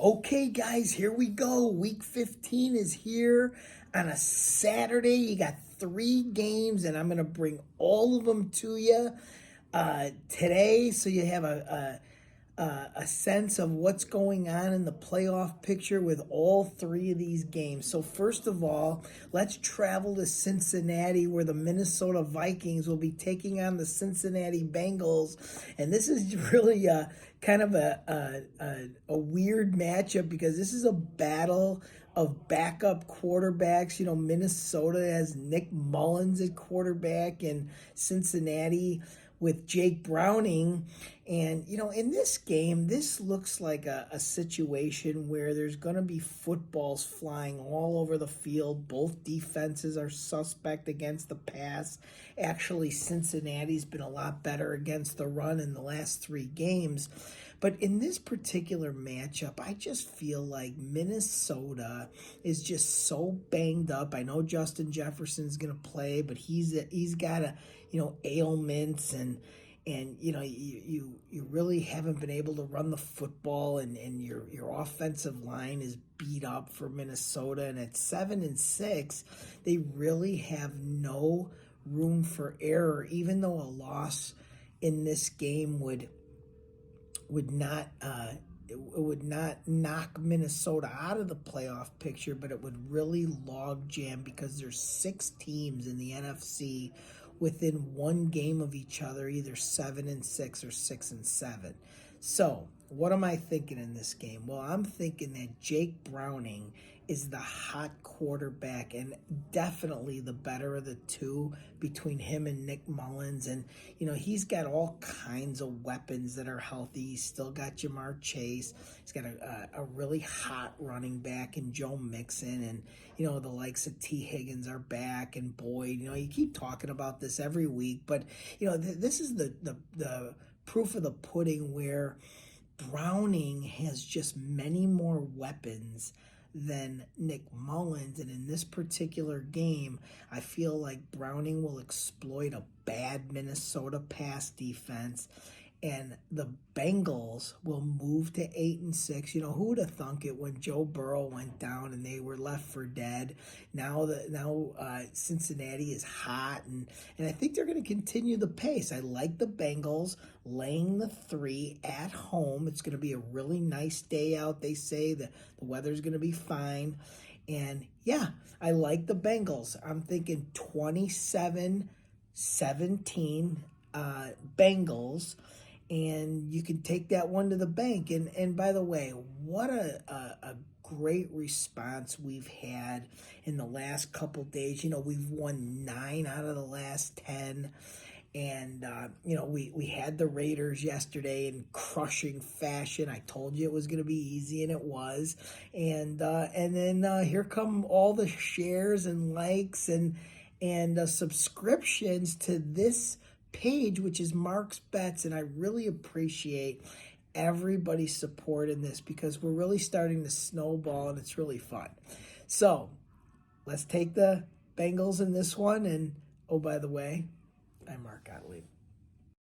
Okay, guys, here we go. Week 15 is here on a Saturday. You got 3 games, and I'm going to bring all of them to you today so you have a sense of what's going on in the playoff picture with all 3 of these games. So first of all, let's travel to Cincinnati where the Minnesota Vikings will be taking on the Cincinnati Bengals. And this is really kind of a weird matchup because this is a battle of backup quarterbacks. You know, Minnesota has Nick Mullins at quarterback and Cincinnati with Jake Browning. And, you know, in this game, this looks like a situation where there's going to be footballs flying all over the field. Both defenses are suspect against the pass. Actually, Cincinnati's been a lot better against the run in the last 3 games. But in this particular matchup, I just feel like Minnesota is just so banged up. I know Justin Jefferson's going to play, but he's got ailments and you really haven't been able to run the football, and your offensive line is beat up for Minnesota. And at 7-6, they really have no room for error, even though a loss in this game would not it would not knock Minnesota out of the playoff picture, but it would really log jam because there's 6 teams in the NFC within 1 game of each other, either 7-6 or 6-7. So what am I thinking in this game? Well, I'm thinking that Jake Browning is the hot quarterback and definitely the better of the 2 between him and Nick Mullins. And, you know, he's got all kinds of weapons that are healthy. He's still got Jamar Chase. He's got a really hot running back in Joe Mixon. And, you know, the likes of T. Higgins are back and Boyd. You know, you keep talking about this every week. But, you know, this is the proof of the pudding where Browning has just many more weapons than Nick Mullins. And in this particular game, I feel like Browning will exploit a bad Minnesota pass defense, and the Bengals will move to 8-6. You know, who would have thunk it when Joe Burrow went down and they were left for dead? Now Cincinnati is hot, and I think they're going to continue the pace. I like the Bengals laying the 3 at home. It's going to be a really nice day out. They say the weather's going to be fine. And yeah, I like the Bengals. I'm thinking 27-17 Bengals. And you can take that one to the bank. And by the way, what a great response we've had in the last couple days. You know, we've won 9 out of the last 10. And, you know, we had the Raiders yesterday in crushing fashion. I told you it was going to be easy, and it was. And then here come all the shares and likes and subscriptions to this page, which is Mark's Bets. And I really appreciate everybody's support in this because we're really starting to snowball, and it's really fun. So let's take the Bengals in this one. And, oh, by the way, I'm Mark Gottlieb.